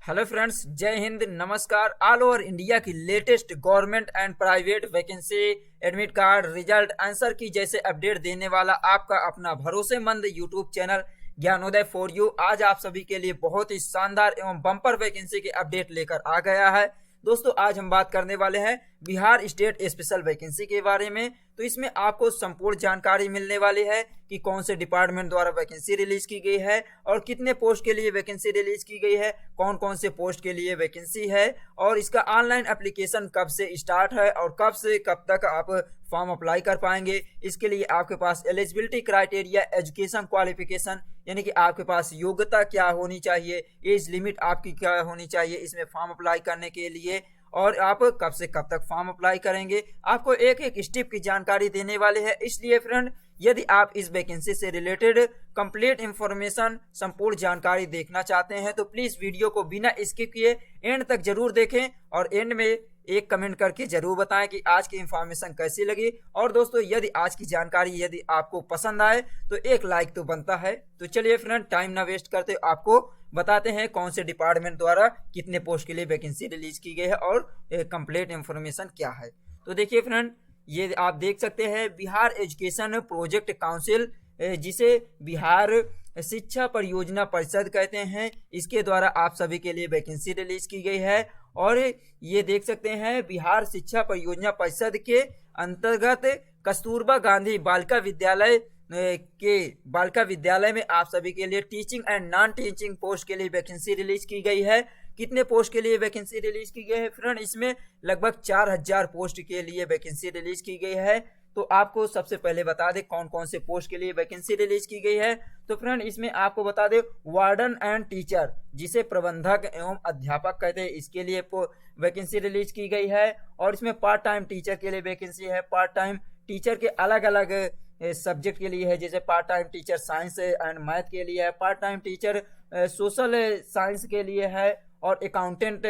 Hello friends, जय हिंद, नमस्कार। ऑल ओवर इंडिया की latest government and private vacancy, admit card, result, answer key जैसे अपडेट देने वाला आपका अपना भरोसेमंद YouTube channel Gyanoday for you आज आप सभी के लिए बहुत ही शानदार एवं बम्पर वैकेंसी के अपडेट लेकर आ गया है। दोस्तों, आज हम बात करने वाले हैं बिहार स्टेट स्पेशल वैकेंसी के बारे में। तो इसमें आपको संपूर्ण जानकारी मिलने वाली है कि कौन से डिपार्टमेंट द्वारा वैकेंसी रिलीज की गई है और कितने पोस्ट के लिए वैकेंसी रिलीज की गई है, कौन कौन से पोस्ट के लिए वैकेंसी है और इसका ऑनलाइन एप्लीकेशन कब से स्टार्ट है और कब से कब तक आप फॉर्म अप्लाई कर पाएंगे। इसके लिए आपके पास एलिजिबिलिटी क्राइटेरिया, एजुकेशन क्वालिफिकेशन यानी कि आपके पास योग्यता क्या होनी चाहिए, एज लिमिट आपकी क्या होनी चाहिए इसमें फॉर्म अप्लाई करने के लिए, और आप कब से कब तक फॉर्म अप्लाई करेंगे, आपको एक एक स्टेप की जानकारी देने वाले हैं। इसलिए फ्रेंड, यदि आप इस वैकेंसी से रिलेटेड कंप्लीट इंफॉर्मेशन, संपूर्ण जानकारी देखना चाहते हैं तो प्लीज वीडियो को बिना स्किप किए एंड तक जरूर देखें और एंड में एक कमेंट करके जरूर बताएं कि आज की इंफॉर्मेशन कैसी लगी। और दोस्तों, यदि आज की जानकारी यदि आपको पसंद आए तो एक लाइक तो बनता है। तो चलिए फ्रेंड, टाइम ना वेस्ट करते आपको बताते हैं कौन से डिपार्टमेंट द्वारा कितने पोस्ट के लिए वैकेंसी रिलीज की गई है और कंप्लीट इंफॉर्मेशन क्या है। तो देखिए फ्रेंड, ये आप देख सकते हैं बिहार एजुकेशन प्रोजेक्ट काउंसिल, जिसे बिहार शिक्षा परियोजना परिषद कहते हैं, इसके द्वारा आप सभी के लिए वैकेंसी रिलीज की गई है। और ये देख सकते हैं बिहार शिक्षा परियोजना परिषद के अंतर्गत कस्तूरबा गांधी बालिका विद्यालय में आप सभी के लिए teaching and non teaching post के लिए वैकेंसी रिलीज की गई है। कितने पोस्ट के लिए वैकेंसी रिलीज की गई है फ्रेंड? इसमें लगभग 4000 पोस्ट के लिए वैकेंसी रिलीज की गई है। तो आपको सबसे पहले बता दें कौन कौन से पोस्ट के लिए वैकेंसी रिलीज की गई है। तो फ्रेंड, इसमें आपको बता दें वार्डन एंड टीचर, जिसे प्रबंधक एवं अध्यापक कहते हैं, इसके लिए वैकेंसी रिलीज की गई है। और इसमें पार्ट टाइम टीचर के लिए वैकेंसी है। पार्ट टाइम टीचर के अलग अलग सब्जेक्ट के लिए है, जैसे part time teacher science and math के लिए है, part time teacher social science के लिए है, और अकाउंटेंट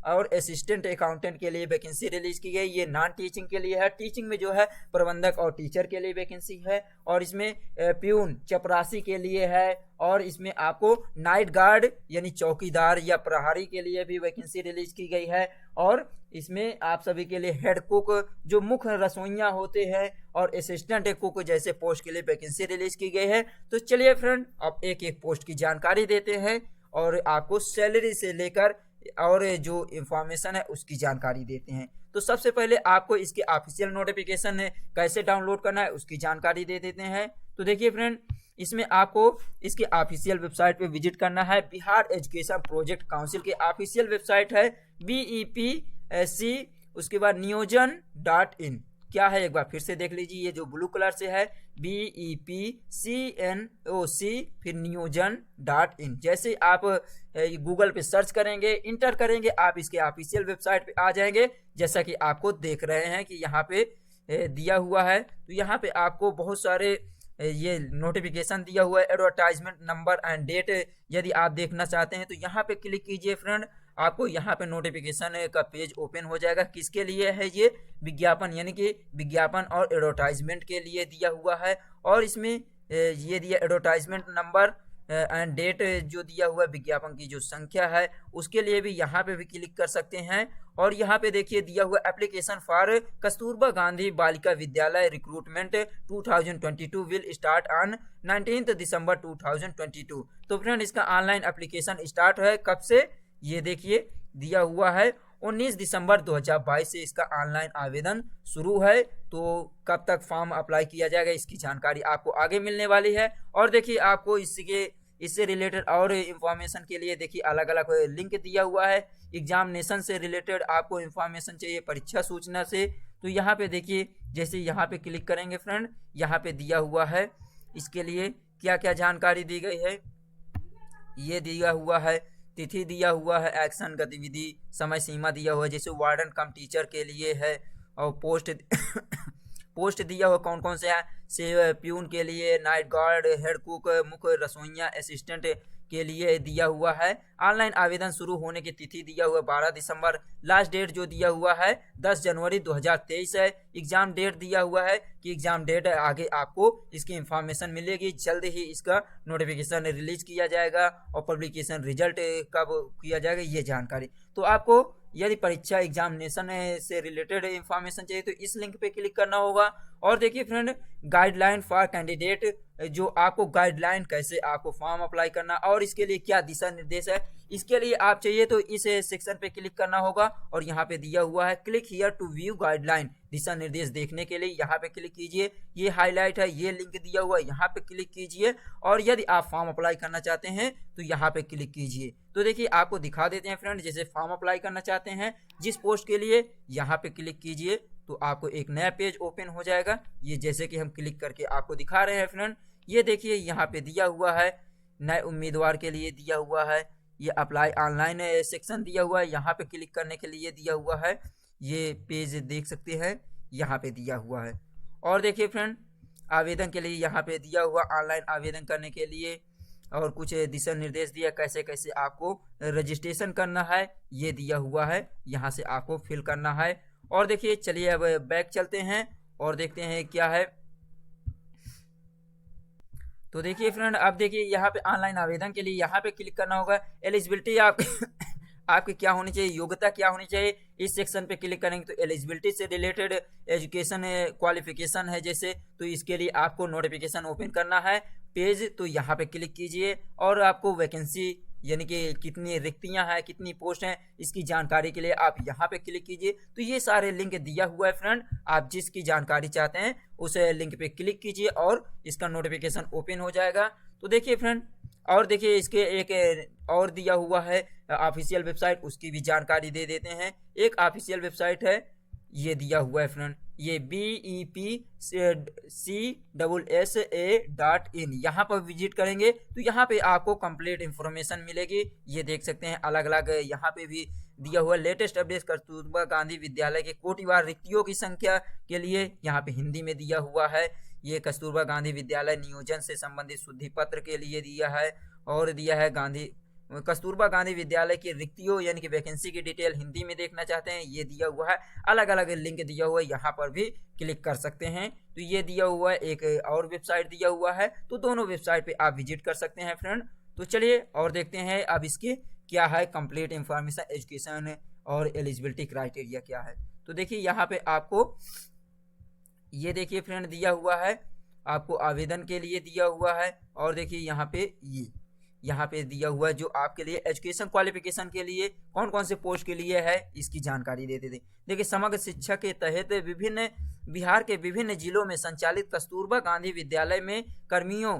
और असिस्टेंट अकाउंटेंट के लिए वैकेंसी रिलीज की गई। ये नॉन टीचिंग के लिए है। टीचिंग में जो है प्रबंधक और टीचर के लिए वैकेंसी है। और इसमें प्यून चपरासी के लिए है। और इसमें आपको नाइट गार्ड यानी चौकीदार या प्रहरी के लिए भी वैकेंसी रिलीज की गई है। और इसमें आप सभी के लिए हेड कुक, जो मुख्य रसोइया होते हैं, और असिस्टेंट कुक जैसे पोस्ट के लिए वैकेंसी रिलीज की गई है। तो चलिए फ्रेंड, अब एक एक पोस्ट की जानकारी देते हैं और आपको सैलरी से लेकर और जो इंफॉर्मेशन है उसकी जानकारी देते हैं। तो सबसे पहले आपको इसके ऑफिशियल नोटिफिकेशन कैसे डाउनलोड करना है उसकी जानकारी दे देते हैं। तो देखिए फ्रेंड, इसमें आपको इसके ऑफिशियल वेबसाइट पे विजिट करना है। बिहार एजुकेशन प्रोजेक्ट काउंसिल के ऑफिशियल वेबसाइट है BEPC, उसके बाद नियोजन.in। क्या है एक बार फिर से देख लीजिए, ये जो ब्लू कलर से है BEPCNOC फिर नियोजन.in। जैसे आप गूगल पे सर्च करेंगे, इंटर करेंगे, आप इसके ऑफिशियल वेबसाइट पे आ जाएंगे। जैसा कि आपको देख रहे हैं कि यहाँ पे दिया हुआ है। तो यहाँ पे आपको बहुत सारे ये नोटिफिकेशन दिया हुआ है, एडवर्टाइजमेंट नंबर एंड डेट। यदि आप देखना चाहते हैं तो यहाँ पे क्लिक कीजिए फ्रेंड, आपको यहाँ पे नोटिफिकेशन का पेज ओपन हो जाएगा। किसके लिए है? ये विज्ञापन यानी कि विज्ञापन और एडवर्टाइजमेंट के लिए दिया हुआ है। और इसमें ये दिया एडवर्टाइजमेंट नंबर एंड डेट, जो दिया हुआ है विज्ञापन की जो संख्या है उसके लिए भी यहाँ पे भी क्लिक कर सकते हैं। और यहाँ पे देखिए दिया हुआ application for Kasturba Gandhi Balika Vidyalaya recruitment 2022 will start on 19 दिसंबर 2022। तो फ्रेंड, इसका ऑनलाइन एप्लीकेशन स्टार्ट है कब से? ये देखिए दिया हुआ है 19 दिसंबर 2022 से इसका ऑनलाइन आवेदन शुरू है। तो कब तक फॉर्म अप्लाई किया जाएगा इसकी जानकारी आपको आगे मिलने वाली है। और देखिए आपको इससे रिलेटेड और इंफॉर्मेशन के लिए देखिए अलग अलग लिंक दिया हुआ है। एग्जामिनेशन से रिलेटेड आपको इंफॉर्मेशन चाहिए, परीक्षा सूचना से, तो यहाँ पे देखिए जैसे यहाँ पे क्लिक करेंगे फ्रेंड, यहाँ पे दिया हुआ है इसके लिए क्या क्या जानकारी दी गई है। ये दिया हुआ है, तिथि दिया हुआ है, एक्शन गतिविधि, समय सीमा दिया हुआ है, जैसे वार्डन कम टीचर के लिए है। और पोस्ट पोस्ट दिया हुआ कौन कौन से है, से प्यून के लिए, नाइट गार्ड, हेड कुक, मुख्य रसोइया, असिस्टेंट के लिए दिया हुआ है। ऑनलाइन आवेदन शुरू होने की तिथि दिया हुआ है 12 दिसंबर। लास्ट डेट जो दिया हुआ है 10 जनवरी 2023 है। एग्जाम डेट दिया हुआ है कि एग्जाम डेट आगे आपको इसकी इंफॉर्मेशन मिलेगी, जल्द ही इसका नोटिफिकेशन रिलीज किया जाएगा और पब्लिकेशन रिजल्ट कब किया जाएगा ये जानकारी। तो आपको यदि परीक्षा एग्जामिनेशन से रिलेटेड इंफॉर्मेशन चाहिए तो इस लिंक पे क्लिक करना होगा। और देखिए फ्रेंड, गाइडलाइन फॉर कैंडिडेट, जो आपको गाइडलाइन कैसे आपको फॉर्म अप्लाई करना और इसके लिए क्या दिशा निर्देश है, इसके लिए आप चाहिए तो इस सेक्शन पे क्लिक करना होगा। और यहाँ पे दिया हुआ है click here to view guideline, दिशा निर्देश देखने के लिए यहाँ पे क्लिक कीजिए। ये हाईलाइट है, ये लिंक दिया हुआ है, यहाँ पे क्लिक कीजिए। और यदि आप फॉर्म अप्लाई करना चाहते हैं तो यहाँ पे क्लिक कीजिए। तो देखिए आपको दिखा देते हैं फ्रेंड, जैसे फॉर्म अप्लाई करना चाहते हैं जिस पोस्ट के लिए, यहाँ पे क्लिक कीजिए तो आपको एक नया पेज ओपन हो जाएगा। ये जैसे कि हम क्लिक करके आपको दिखा रहे हैं फ्रेंड, ये देखिए यहाँ पे दिया हुआ है नए उम्मीदवार के लिए दिया हुआ है, ये अप्लाई ऑनलाइन सेक्शन दिया हुआ है, यहाँ पे क्लिक करने के लिए दिया हुआ है। ये पेज देख सकते हैं यहाँ पे दिया हुआ है। और देखिए फ्रेंड, आवेदन के लिए यहाँ पे दिया हुआ ऑनलाइन आवेदन करने के लिए और कुछ दिशा निर्देश दिया कैसे कैसे आपको रजिस्ट्रेशन करना है, ये दिया हुआ है, यहाँ से आपको फिल करना है। और देखिए चलिए अब बैक चलते हैं और देखते हैं क्या है। तो देखिए फ्रेंड, अब देखिए यहाँ पे ऑनलाइन आवेदन के लिए यहाँ पे क्लिक करना होगा। एलिजिबिलिटी आप आपकी क्या होनी चाहिए, योग्यता क्या होनी चाहिए, इस सेक्शन पे क्लिक करेंगे तो एलिजिबिलिटी से रिलेटेड एजुकेशन क्वालिफिकेशन है जैसे, तो इसके लिए आपको नोटिफिकेशन ओपन करना है पेज, तो यहाँ पे क्लिक कीजिए। और आपको वैकेंसी यानी कि कितनी रिक्तियां हैं, कितनी पोस्ट हैं, इसकी जानकारी के लिए आप यहाँ पे क्लिक कीजिए। तो ये सारे लिंक दिया हुआ है फ्रेंड, आप जिसकी जानकारी चाहते हैं उस लिंक पे क्लिक कीजिए और इसका नोटिफिकेशन ओपन हो जाएगा। तो देखिए फ्रेंड, और देखिए इसके एक और दिया हुआ है ऑफिशियल वेबसाइट, उसकी भी जानकारी दे देते हैं। एक ऑफिशियल वेबसाइट है, ये दिया हुआ है फ्रेंड, ये BEPCSSA.in, यहाँ पर विजिट करेंगे तो यहाँ पे आपको कंप्लीट इंफॉर्मेशन मिलेगी। ये देख सकते हैं अलग अलग यहाँ पे भी दिया हुआ लेटेस्ट अपडेट कस्तूरबा गांधी विद्यालय के कोटिवार रिक्तियों की संख्या के लिए यहाँ पे हिंदी में दिया हुआ है। ये कस्तूरबा गांधी विद्यालय नियोजन से संबंधित शुद्धि पत्र के लिए दिया है। और दिया है कस्तूरबा गांधी विद्यालय की रिक्तियों यानी कि वैकेंसी की डिटेल हिंदी में देखना चाहते हैं, ये दिया हुआ है। अलग अलग लिंक दिया हुआ है, यहाँ पर भी क्लिक कर सकते हैं। तो ये दिया हुआ है, एक और वेबसाइट दिया हुआ है, तो दोनों वेबसाइट पे आप विजिट कर सकते हैं फ्रेंड। तो चलिए और देखते हैं अब इसके क्या है कंप्लीट इंफॉर्मेशन, एजुकेशन और एलिजिबिलिटी क्राइटेरिया क्या है। तो देखिए यहाँ पे आपको ये देखिए फ्रेंड दिया हुआ है, आपको आवेदन के लिए दिया हुआ है। और देखिए यहाँ पे दिया हुआ है जो आपके लिए एजुकेशन क्वालिफिकेशन के लिए कौन कौन से पोस्ट के लिए है इसकी जानकारी देते थे। देखिए समग्र शिक्षा के तहत बिहार के विभिन्न जिलों में संचालित कस्तूरबा गांधी विद्यालय में कर्मियों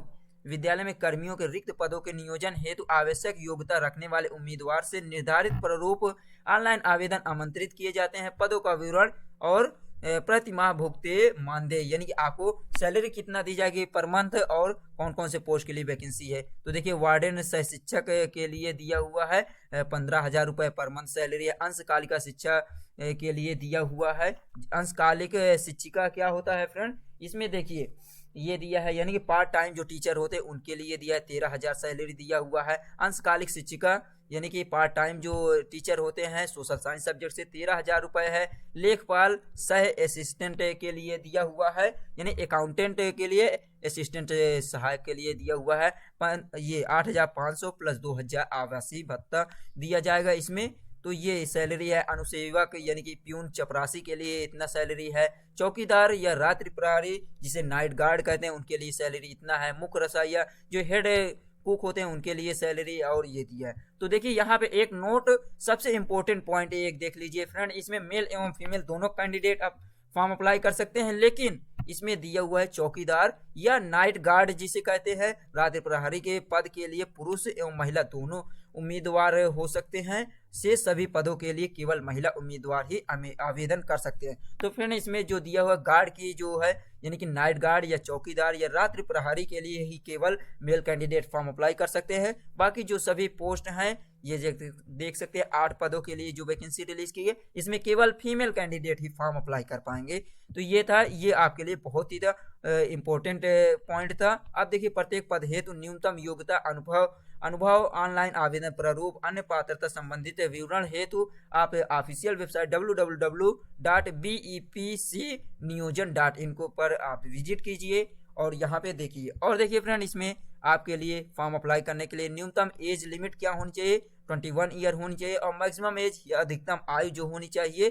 के रिक्त पदों के नियोजन हेतु आवश्यक योग्यता रखने वाले उम्मीदवार से निर्धारित प्रारूप ऑनलाइन आवेदन आमंत्रित किए जाते हैं। पदों का विवरण और प्रति माह भुगते मानदेय यानी कि आपको सैलरी कितना दी जाएगी पर मंथ और कौन कौन से पोस्ट के लिए वैकेंसी है। तो देखिए वार्डन सह शिक्षक के लिए दिया हुआ है 15,000 रुपये पर मंथ सैलरी है। अंशकालिका शिक्षा के लिए दिया हुआ है। अंशकालिक शिक्षिका क्या होता है फ्रेंड, इसमें देखिए ये दिया है यानी कि पार्ट टाइम जो टीचर होते हैं उनके लिए दिया है 13,000 सैलरी दिया हुआ है। अंशकालिक शिक्षिका यानी कि पार्ट टाइम जो टीचर होते हैं सोशल साइंस सब्जेक्ट से 13,000 रुपये है। लेखपाल सह असिस्टेंट के लिए दिया हुआ है यानी अकाउंटेंट के लिए असिस्टेंट सहायक के लिए दिया हुआ है ये 8,500 प्लस 2,000 आवासीय भत्ता दिया जाएगा इसमें। तो ये सैलरी है। अनुसेवक यानी कि प्यून चपरासी के लिए इतना सैलरी है। चौकीदार या रात्रि प्रहरी जिसे नाइट गार्ड कहते हैं उनके लिए सैलरी इतना है। मुख्य रसोइया जो हेड कुक होते हैं उनके लिए सैलरी और ये दिया है। तो देखिए यहाँ पे एक नोट सबसे इंपॉर्टेंट पॉइंट एक देख लीजिए फ्रेंड, इसमें मेल एवं फीमेल दोनों कैंडिडेट आप फॉर्म अप्लाई कर सकते हैं, लेकिन इसमें दिया हुआ है चौकीदार या नाइट गार्ड जिसे कहते हैं रात्रि प्रहरी के पद के लिए पुरुष एवं महिला दोनों उम्मीदवार हो सकते हैं। से सभी पदों के लिए केवल महिला उम्मीदवार ही आवेदन कर सकते हैं। तो फ्रेंड इसमें जो दिया हुआ गार्ड की जो है यानी कि नाइट गार्ड या चौकीदार या रात्रि प्रहरी के लिए ही केवल मेल कैंडिडेट फॉर्म अप्लाई कर सकते हैं। बाकी जो सभी पोस्ट हैं ये देख सकते हैं 8 पदों के लिए जो वैकेंसी रिलीज की है, इसमें केवल फीमेल कैंडिडेट ही फॉर्म अप्लाई कर पाएंगे। तो ये था, ये आपके लिए बहुत ही इंपॉर्टेंट पॉइंट था। अब देखिए प्रत्येक पद हेतु न्यूनतम योग्यता, अनुभव ऑनलाइन आवेदन प्रारूप, अन्य पात्रता संबंधित विवरण हेतु आप ऑफिशियल वेबसाइट www.bepcniyojan.in को पर आप विजिट कीजिए और यहाँ पे देखिए। और देखिए फ्रेंड, इसमें आपके लिए फॉर्म अप्लाई करने के लिए न्यूनतम एज लिमिट क्या होनी चाहिए, 21 ईयर होनी चाहिए, और मैक्सिमम एज या अधिकतम आयु जो होनी चाहिए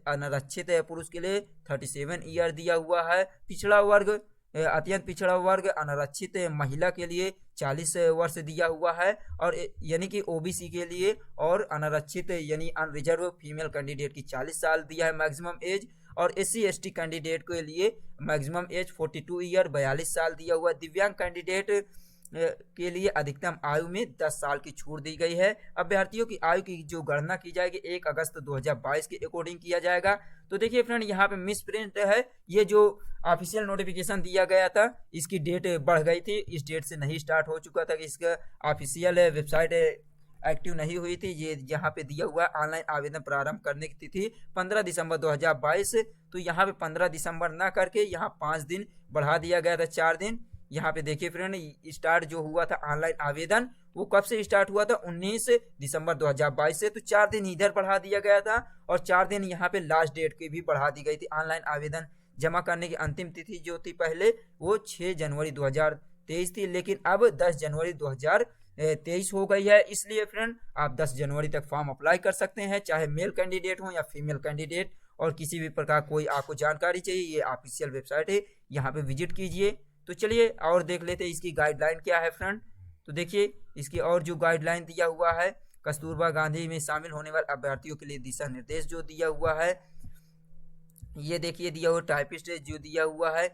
अनारक्षित पुरुष के लिए 37 ईयर दिया हुआ है। पिछड़ा वर्ग, अत्यंत पिछड़ा वर्ग अनारक्षित महिला के लिए 40 वर्ष दिया हुआ है, और यानी कि ओबीसी के लिए और अनारक्षित यानी अनरिजर्व फीमेल कैंडिडेट की 40 साल दिया है मैक्सिमम एज, और एससी एसटी कैंडिडेट के लिए मैक्सिमम एज 42 ईयर 42 साल दिया हुआ है। दिव्यांग कैंडिडेट के लिए अधिकतम आयु में 10 साल की छूट दी गई है। अभ्यर्थियों की आयु की जो गणना की जाएगी 1 अगस्त 2022 के अकॉर्डिंग किया जाएगा। तो देखिए फ्रेंड, यहाँ पे मिस प्रिंट है, ये जो ऑफिशियल नोटिफिकेशन दिया गया था इसकी डेट बढ़ गई थी, इस डेट से नहीं स्टार्ट हो चुका था कि इसका ऑफिशियल वेबसाइट एक्टिव नहीं हुई थी। ये यहाँ पे दिया हुआ ऑनलाइन आवेदन प्रारंभ करने की तिथि 15 दिसंबर 2022, तो यहाँ पे 15 दिसंबर ना करके यहाँ 5 दिन बढ़ा दिया गया था, 4 दिन। यहाँ पे देखिए फ्रेंड, स्टार्ट जो हुआ था ऑनलाइन आवेदन वो कब से स्टार्ट हुआ था, 19 दिसंबर 2022 से, तो 4 दिन इधर बढ़ा दिया गया था और 4 दिन यहाँ पे लास्ट डेट की भी बढ़ा दी गई थी। ऑनलाइन आवेदन जमा करने की अंतिम तिथि जो थी पहले वो 6 जनवरी 2023 थी, लेकिन अब 10 जनवरी 2023 हो गई है। इसलिए फ्रेंड आप 10 जनवरी तक फॉर्म अप्लाई कर सकते हैं, चाहे मेल कैंडिडेट हो या फीमेल कैंडिडेट, और किसी भी प्रकार कोई आपको जानकारी चाहिए ये ऑफिशियल वेबसाइट है, यहाँ पे विजिट कीजिए। तो चलिए और देख लेते हैं इसकी गाइडलाइन क्या है फ्रेंड। तो देखिए इसकी और जो गाइडलाइन दिया हुआ है, कस्तूरबा गांधी में शामिल होने वाले अभ्यर्थियों के लिए दिशा निर्देश जो दिया हुआ है, ये देखिए दिया हुआ टाइपिस्ट जो दिया हुआ है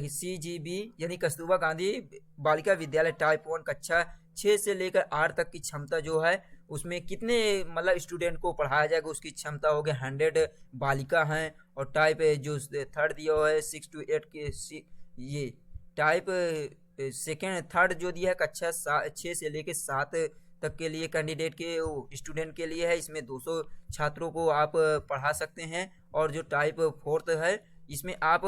CGB यानी कस्तूरबा गांधी बालिका विद्यालय टाइप 1 कक्षा 6 से लेकर 8 तक की क्षमता जो है उसमें कितने मतलब स्टूडेंट को पढ़ाया जाएगा, उसकी क्षमता हो गया 100 बालिका हैं, और टाइप जो थर्ड दिया हुआ है 6 to 8 के ये टाइप सेकेंड थर्ड जो दिया है कक्षा 6 से लेकर 7 तक के लिए कैंडिडेट के स्टूडेंट के लिए है, इसमें 200 छात्रों को आप पढ़ा सकते हैं। और जो टाइप 4th है इसमें आप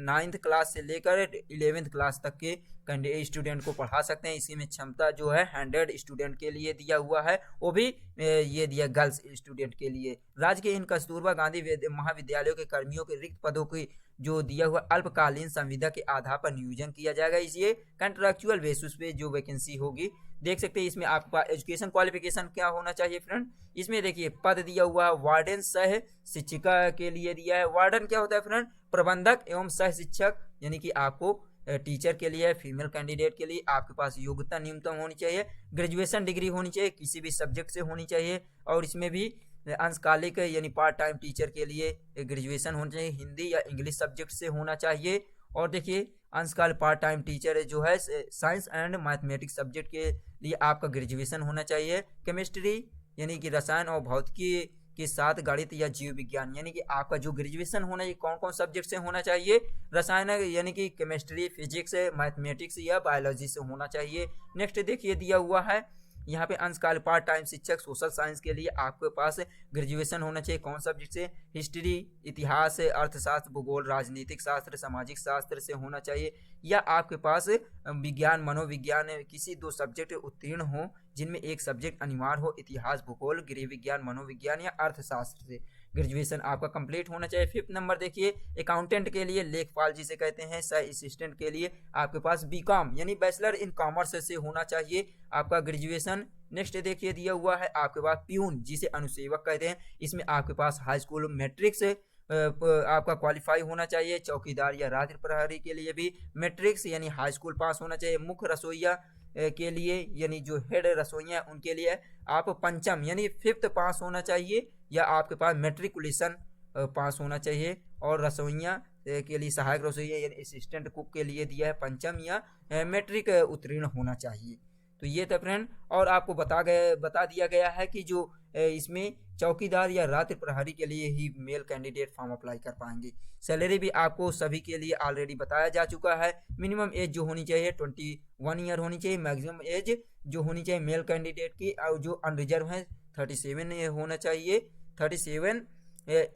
9th क्लास से लेकर 11th क्लास तक के कैंडिडेट स्टूडेंट को पढ़ा सकते हैं। इसी में क्षमता जो है 100 स्टूडेंट के लिए दिया हुआ है, वो भी ये दिया गर्ल्स स्टूडेंट के लिए। राज्य के इन कस्तूरबा गांधी महाविद्यालयों के कर्मियों के रिक्त पदों की जो दिया हुआ अल्पकालीन संविदा के आधार पर नियोजन किया जाएगा। इसे कंट्रैक्चुअल बेसिस पे जो वैकेंसी होगी, देख सकते हैं इसमें आपके पास एजुकेशन क्वालिफिकेशन क्या होना चाहिए फ्रेंड। इसमें देखिए पद दिया हुआ है वार्डन सह शिक्षिका के लिए दिया है। वार्डन क्या होता है फ्रेंड, प्रबंधक एवं सह शिक्षक, यानी कि आपको टीचर के लिए फीमेल कैंडिडेट के लिए आपके पास योग्यता न्यूनतम होनी चाहिए, ग्रेजुएशन डिग्री होनी चाहिए, किसी भी सब्जेक्ट से होनी चाहिए, और इसमें भी अंशकालिक यानी पार्ट टाइम टीचर के लिए ग्रेजुएशन होना चाहिए, हिंदी या इंग्लिश सब्जेक्ट से होना चाहिए। और देखिए अंशकाल पार्ट टाइम टीचर जो है साइंस एंड मैथमेटिक्स सब्जेक्ट के लिए आपका ग्रेजुएशन होना चाहिए। केमिस्ट्री यानी कि रसायन और भौतिकी के साथ गणित या जीव विज्ञान, यानी कि आपका जो ग्रेजुएशन होना चाहिए कौन कौन सब्जेक्ट से होना चाहिए, रसायन यानी कि केमिस्ट्री, फिजिक्स, मैथमेटिक्स या बायोलॉजी से होना चाहिए। नेक्स्ट देखिए दिया हुआ है यहाँ पे अंशकाल पार्ट टाइम शिक्षक सोशल साइंस के लिए आपके पास ग्रेजुएशन होना चाहिए, कौन सब्जेक्ट से, हिस्ट्री, इतिहास, अर्थशास्त्र, भूगोल, राजनीतिक शास्त्र, सामाजिक शास्त्र से होना चाहिए, या आपके पास विज्ञान, मनोविज्ञान किसी 2 सब्जेक्ट उत्तीर्ण हो जिनमें एक सब्जेक्ट अनिवार्य हो, इतिहास, भूगोल, गृह विज्ञान, मनोविज्ञान या अर्थशास्त्र से ग्रेजुएशन आपका कंप्लीट होना चाहिए। 5th नंबर देखिए अकाउंटेंट के लिए, लेखपाल जिसे कहते हैं, सह असिस्टेंट के लिए आपके पास बीकॉम यानी बैचलर इन कॉमर्स से होना चाहिए आपका ग्रेजुएशन। नेक्स्ट देखिए दिया हुआ है आपके पास प्यून जिसे अनुसेवक कहते हैं, इसमें आपके पास हाई स्कूल मैट्रिक्स आपका क्वालिफाई होना चाहिए। चौकीदार या रात्रि प्रहरी के लिए भी मैट्रिक्स यानी हाई स्कूल पास होना चाहिए। मुख्य रसोइया के लिए यानी जो हेड रसोइया उनके लिए आप पंचम यानी 5th पास होना चाहिए, या आपके पास मैट्रिकुलेशन पास होना चाहिए। और रसोइया के लिए सहायक रसोइया यानी असिस्टेंट कुक के लिए दिया है पंचम या मैट्रिक उत्तीर्ण होना चाहिए। तो ये था फ्रेंड, और आपको बता दिया गया है कि जो इसमें चौकीदार या रात्रि प्रहरी के लिए ही मेल कैंडिडेट फॉर्म अप्लाई कर पाएंगे। सैलरी भी आपको सभी के लिए ऑलरेडी बताया जा चुका है। मिनिमम एज जो होनी चाहिए 21 ईयर होनी चाहिए। मैक्सिमम एज जो होनी चाहिए मेल कैंडिडेट की, और जो अनरिजर्व है 37 होना चाहिए, 37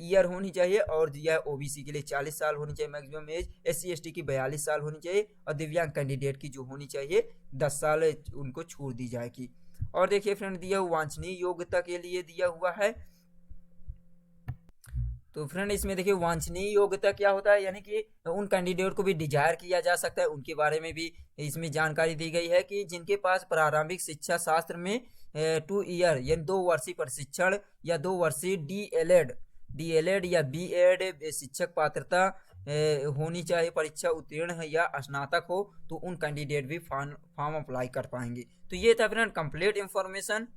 ईयर होनी चाहिए। और दिया ओबीसी के लिए 40 साल होनी चाहिए मैक्सिमम एज। SC ST की 42 साल होनी चाहिए। और दिव्यांग कैंडिडेट की जो होनी चाहिए 10 साल उनको छूट दी जाएगी। और देखिए फ्रेंड, दिया वांछनीय योग्यता के लिए दिया हुआ है। तो फ्रेंड इसमें देखिए वांछनीय योग्यता क्या होता है, यानी कि उन कैंडिडेट को भी डिजायर किया जा सकता है, उनके बारे में भी इसमें जानकारी दी गई है कि जिनके पास प्रारंभिक शिक्षा शास्त्र में 2 ईयर यानी 2 वर्षीय प्रशिक्षण या 2 वर्षीय DLED या B.Ed शिक्षक पात्रता होनी चाहिए, परीक्षा उत्तीर्ण है या स्नातक हो, तो उन कैंडिडेट भी फॉर्म अप्लाई कर पाएंगे। तो ये था फ्रेंड कंप्लीट इंफॉर्मेशन।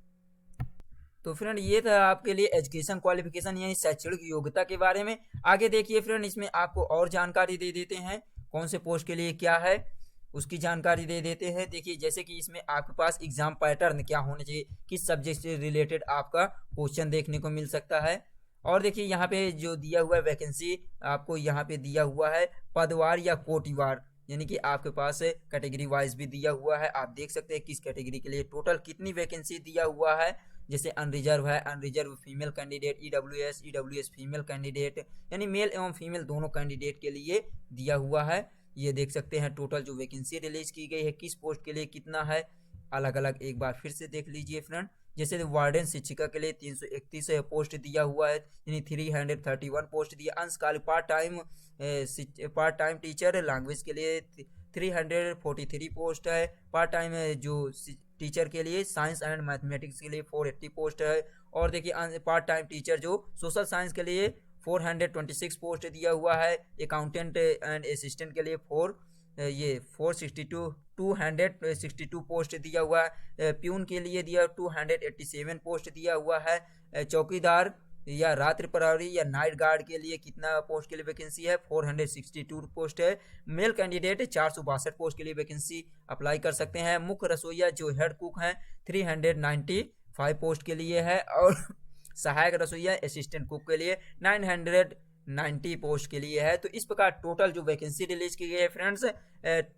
तो फ्रेंड ये था आपके लिए एजुकेशन क्वालिफिकेशन यानी शैक्षणिक योग्यता के बारे में। आगे देखिए फ्रेंड, इसमें आपको और जानकारी दे देते हैं कौन से पोस्ट के लिए क्या है, उसकी जानकारी दे देते हैं। देखिए जैसे कि इसमें आपके पास एग्जाम पैटर्न क्या होना चाहिए, किस सब्जेक्ट से रिलेटेड आपका क्वेश्चन देखने को मिल सकता है। और देखिए यहाँ पे जो दिया हुआ है वैकेंसी आपको यहाँ पे दिया हुआ है पदवार या कोटिवार, यानी कि आपके पास कैटेगरी वाइज भी दिया हुआ है। आप देख सकते हैं किस कैटेगरी के लिए टोटल कितनी वैकेंसी दिया हुआ है। जैसे अनरिजर्व है, unreserve female candidate, EWS female candidate, यानी मेल एवं फीमेल दोनों कैंडिडेट के लिए दिया हुआ है। ये देख सकते हैं टोटल जो वैकेंसी रिलीज की गई है किस पोस्ट के लिए कितना है, अलग अलग एक बार फिर से देख लीजिए फ्रेंड। जैसे वार्डन शिक्षिका के लिए 331 पोस्ट दिया हुआ है, यानी 331 पोस्ट दिया। अंशकालिक पार्ट टाइम टीचर लैंग्वेज के लिए 343 पोस्ट है। पार्ट टाइम जो टीचर के लिए साइंस एंड मैथमेटिक्स के लिए 480 पोस्ट है। और देखिए पार्ट टाइम टीचर जो सोशल साइंस के लिए 426 पोस्ट दिया हुआ है। अकाउंटेंट एंड असिस्टेंट के लिए 262 पोस्ट दिया हुआ है। प्यून के लिए दिया 287 पोस्ट दिया हुआ है। चौकीदार या रात्रि प्रहरी या नाइट गार्ड के लिए कितना पोस्ट के लिए वैकेंसी है, 462 पोस्ट है। मेल कैंडिडेट 462 पोस्ट के लिए वैकेंसी अप्लाई कर सकते हैं। मुख्य रसोईया जो हेड कुक हैं 395 पोस्ट के लिए है। और सहायक रसोईया असिस्टेंट कुक के लिए 990 पोस्ट के लिए है। तो इस प्रकार टोटल जो वैकेंसी रिलीज की गई है फ्रेंड्स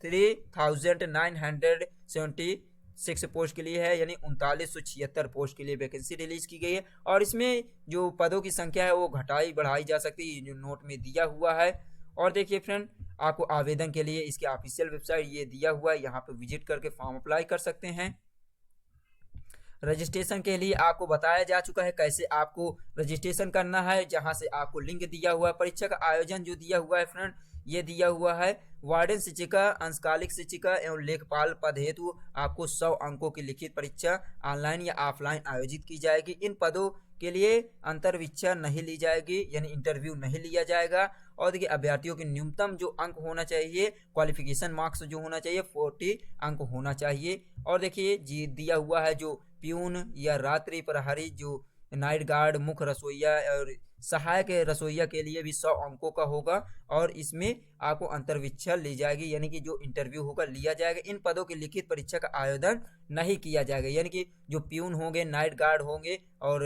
3976 पोस्ट के लिए है, यानी 3976 पोस्ट के लिए वैकेंसी रिलीज की गई है। और इसमें जो पदों की संख्या है वो घटाई बढ़ाई जा सकती है, जो नोट में दिया हुआ है। और देखिए फ्रेंड, आपको आवेदन के लिए इसके ऑफिशियल वेबसाइट ये दिया हुआ है, यहाँ पे विजिट करके फॉर्म अप्लाई कर सकते हैं। रजिस्ट्रेशन के लिए आपको बताया जा चुका है कैसे आपको रजिस्ट्रेशन करना है, जहां से आपको लिंक दिया हुआ है। परीक्षा का आयोजन जो दिया हुआ है फ्रेंड, ये दिया हुआ है वार्डन शिक्षिका, अंशकालिक शिक्षिका एवं लेखपाल पद हेतु आपको 100 अंकों की लिखित परीक्षा ऑनलाइन या ऑफलाइन आयोजित की जाएगी। इन पदों के लिए अंतर्वीक्षा नहीं ली जाएगी, यानी इंटरव्यू नहीं लिया जाएगा। और देखिए अभ्यर्थियों के न्यूनतम जो अंक होना चाहिए, क्वालिफिकेशन मार्क्स जो होना चाहिए 40 अंक होना चाहिए। और देखिए जी दिया हुआ है जो प्यून या रात्रि प्रहरी, जो नाइट गार्ड, मुख्य रसोईया और सहायक रसोईया के लिए भी 100 अंकों का होगा। और इसमें आपको अंतर्वीक्षा ली जाएगी, यानी कि जो इंटरव्यू होगा लिया जाएगा। इन पदों की लिखित परीक्षा का आयोजन नहीं किया जाएगा, यानी कि जो प्यून होंगे, नाइट गार्ड होंगे और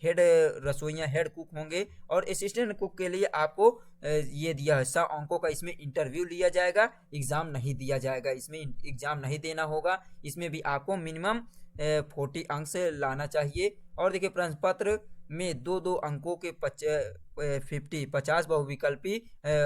हेड रसोईया हेड कुक होंगे और असिस्टेंट कुक के लिए आपको ये दिया है 100 अंकों का इसमें इंटरव्यू लिया जाएगा, एग्जाम नहीं दिया जाएगा। इसमें एग्जाम नहीं देना होगा, इसमें भी आपको मिनिमम 40 अंक से लाना चाहिए। और देखिए प्रश्न पत्र में 2-2 अंकों के 50 बहुविकल्पी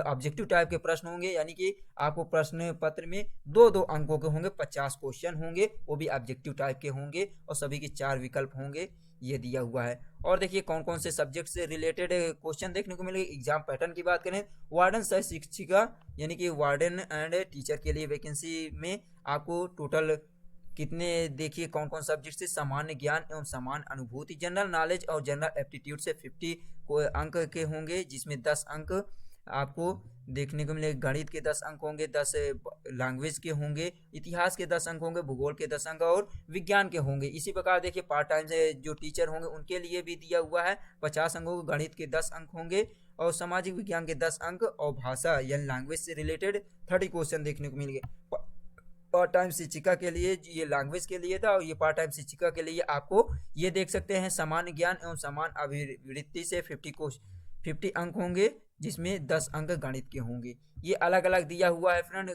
ऑब्जेक्टिव टाइप के प्रश्न होंगे, यानी कि आपको प्रश्न पत्र में 2-2 अंकों के होंगे, 50 क्वेश्चन होंगे, वो भी ऑब्जेक्टिव टाइप के होंगे और सभी के 4 विकल्प होंगे, ये दिया हुआ है। और देखिए कौन कौन से सब्जेक्ट से रिलेटेड क्वेश्चन देखने को मिलेंगे। एग्जाम पैटर्न की बात करें, वार्डन सह शिक्षिका यानी कि वार्डन एंड टीचर के लिए वैकेंसी में आपको टोटल कितने देखिए कौन कौन सब्जेक्ट से, सामान्य ज्ञान एवं समान अनुभूति, जनरल नॉलेज और जनरल एप्टीट्यूड से 50 अंक के होंगे, जिसमें 10 अंक आपको देखने को मिलेगा। गणित के 10 अंक होंगे, 10 लैंग्वेज के होंगे, इतिहास के 10 अंक होंगे, भूगोल के 10 अंक और विज्ञान के होंगे। इसी प्रकार देखिए पार्ट टाइम से जो टीचर होंगे उनके लिए भी दिया हुआ है 50 अंकों, गणित के 10 अंक होंगे और सामाजिक विज्ञान के 10 अंक और भाषा यानी लैंग्वेज से रिलेटेड 30 क्वेश्चन देखने को मिलेंगे। पार्ट टाइम शिक्षिका के लिए ये लैंग्वेज के लिए था, और ये पार्ट टाइम शिक्षिका के लिए आपको ये देख सकते हैं सामान्य ज्ञान एवं समान अभिवृत्ति से 50 अंक होंगे, जिसमें 10 अंक गणित के होंगे। ये अलग अलग दिया हुआ है फ्रेंड।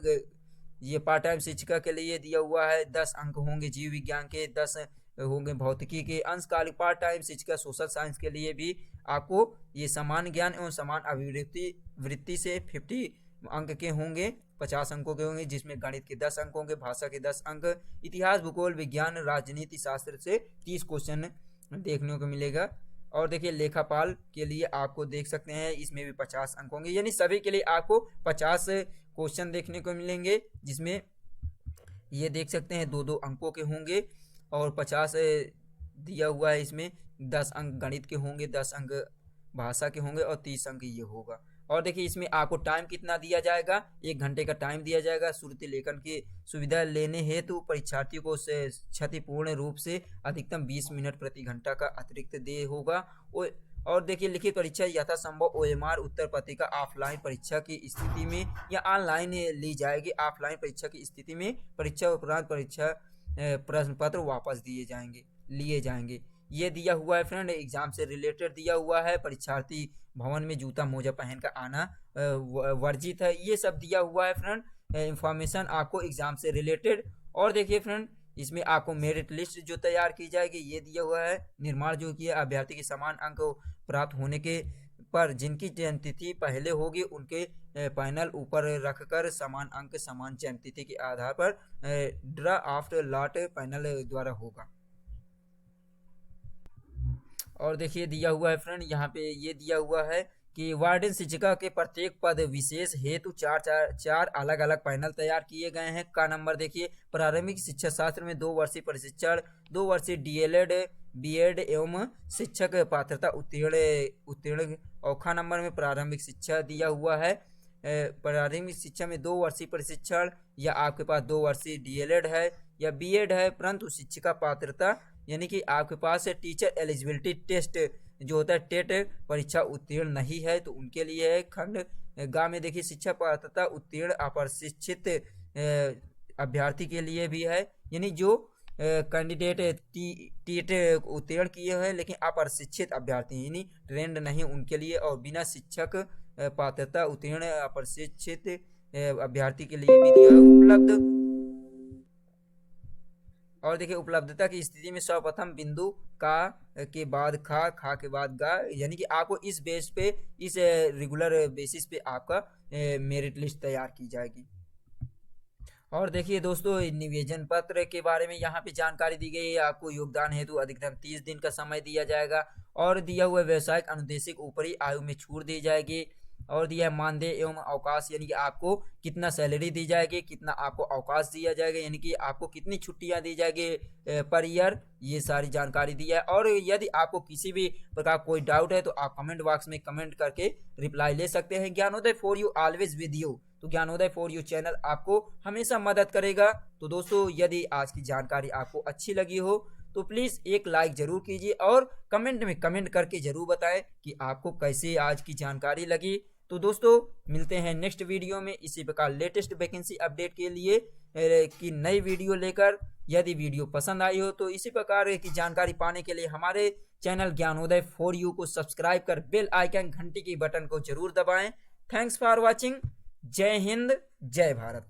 ये पार्ट टाइम शिक्षिका के लिए दिया हुआ है 10 अंक होंगे, जीव विज्ञान के 10 होंगे, भौतिकी के, अंशकालिक पार्ट टाइम शिक्षिका सोशल साइंस के लिए भी आपको ये समान ज्ञान एवं समान अभिवृत्ति से 50 अंक के होंगे, 50 अंकों के होंगे, जिसमें गणित के 10 अंक होंगे, भाषा के 10 अंक, इतिहास, भूगोल, विज्ञान, राजनीति शास्त्र से 30 क्वेश्चन देखने को मिलेगा। और देखिए लेखापाल के लिए आपको देख सकते हैं इसमें भी 50 अंक होंगे, यानी सभी के लिए आपको 50 क्वेश्चन देखने को मिलेंगे, जिसमें ये देख सकते हैं 2-2 अंकों के होंगे, और 50 दिया हुआ है। इसमें 10 अंक गणित के होंगे, 10 अंक भाषा के होंगे, और 30 अंक ये होगा। और देखिए इसमें आपको टाइम कितना दिया जाएगा, 1 घंटे का टाइम दिया जाएगा। श्रुति लेखन की सुविधा लेने हेतु परीक्षार्थियों को क्षतिपूर्ण रूप से अधिकतम 20 मिनट प्रति घंटा का अतिरिक्त दे होगा। और देखिए लिखित परीक्षा यथासंभव OMR उत्तर पत्रिका ऑफलाइन परीक्षा की स्थिति में या ऑनलाइन ली जाएगी। ऑफलाइन परीक्षा की स्थिति में परीक्षा उपरांत परीक्षा प्रश्न पत्र वापस लिए जाएंगे। ये दिया हुआ है फ्रेंड, एग्जाम से रिलेटेड दिया हुआ है। परीक्षार्थी भवन में जूता मोजा पहन कर आना वर्जित है, ये सब दिया हुआ है फ्रेंड, इंफॉर्मेशन आपको एग्जाम से रिलेटेड। और देखिए फ्रेंड इसमें आपको मेरिट लिस्ट जो तैयार की जाएगी ये दिया हुआ है। निर्माण जो किया अभ्यर्थी के समान अंक प्राप्त होने के पर जिनकी चयन तिथि पहले होगी उनके पैनल ऊपर रखकर समान अंक समान चयन तिथि के आधार पर ड्राफ्ट लॉट पैनल द्वारा होगा। और देखिए दिया हुआ है फ्रेंड, यहाँ पे ये दिया हुआ है कि वार्डन शिक्षिका के प्रत्येक पद विशेष हेतु चार अलग अलग पैनल तैयार किए गए हैं। का नंबर देखिए, प्रारंभिक शिक्षा शास्त्र में 2 वर्षीय प्रशिक्षण, 2 वर्षीय DLED BEd एवं शिक्षक पात्रता उत्तीर्ण। और खा नंबर में प्रारंभिक शिक्षा दिया हुआ है। प्रारंभिक शिक्षा में 2 वर्षीय प्रशिक्षण, या आपके पास 2 वर्षीय DLED है या BEd है, परंतु शिक्षिका पात्रता यानी कि आपके पास टीचर एलिजिबिलिटी टेस्ट जो होता है टेट परीक्षा उत्तीर्ण नहीं है, तो उनके लिए है। खंड गा में देखिए शिक्षा पात्रता उत्तीर्ण अप्रशिक्षित अभ्यर्थी के लिए भी है, यानी जो कैंडिडेट टेट उत्तीर्ण किए हैं लेकिन अप्रशिक्षित अभ्यर्थी यानी ट्रेंड नहीं उनके लिए, और बिना शिक्षक पात्रता उत्तीर्ण अप्रशिक्षित अभ्यर्थी के लिए भी दिया उपलब्ध। और देखिए उपलब्धता की स्थिति में सर्वप्रथम बिंदु का के बाद खा के बाद गा, यानी कि आपको इस बेस पे इस रेगुलर बेसिस पे आपका मेरिट लिस्ट तैयार की जाएगी। और देखिए दोस्तों निवेदन पत्र के बारे में यहाँ पे जानकारी दी गई है। आपको योगदान हेतु अधिकतम 30 दिन का समय दिया जाएगा, और दिया हुआ व्यवसायिक अनुदेशिक ऊपरी आयु में छूट दी जाएगी। और दिया मानदेय एवं अवकाश, यानी कि आपको कितना सैलरी दी जाएगी, कितना आपको अवकाश दिया जाएगा, यानी कि आपको कितनी छुट्टियां दी जाएगी पर ईयर, ये सारी जानकारी दी है। और यदि आपको किसी भी प्रकार कोई डाउट है तो आप कमेंट बॉक्स में कमेंट करके रिप्लाई ले सकते हैं। Gyanoday for you always with you, तो ज्ञानोदय फॉर यू चैनल आपको हमेशा मदद करेगा। तो दोस्तों यदि आज की जानकारी आपको अच्छी लगी हो तो प्लीज़ एक लाइक जरूर कीजिए, और कमेंट में कमेंट करके जरूर बताएं कि आपको कैसे आज की जानकारी लगी। तो दोस्तों मिलते हैं नेक्स्ट वीडियो में इसी प्रकार लेटेस्ट वैकेंसी अपडेट के लिए की नई वीडियो लेकर। यदि वीडियो पसंद आई हो तो इसी प्रकार की जानकारी पाने के लिए हमारे चैनल ज्ञानोदय फॉर यू को सब्सक्राइब कर बेल आइकन घंटी की बटन को जरूर दबाएं। Thanks for watching. जय हिंद, जय भारत।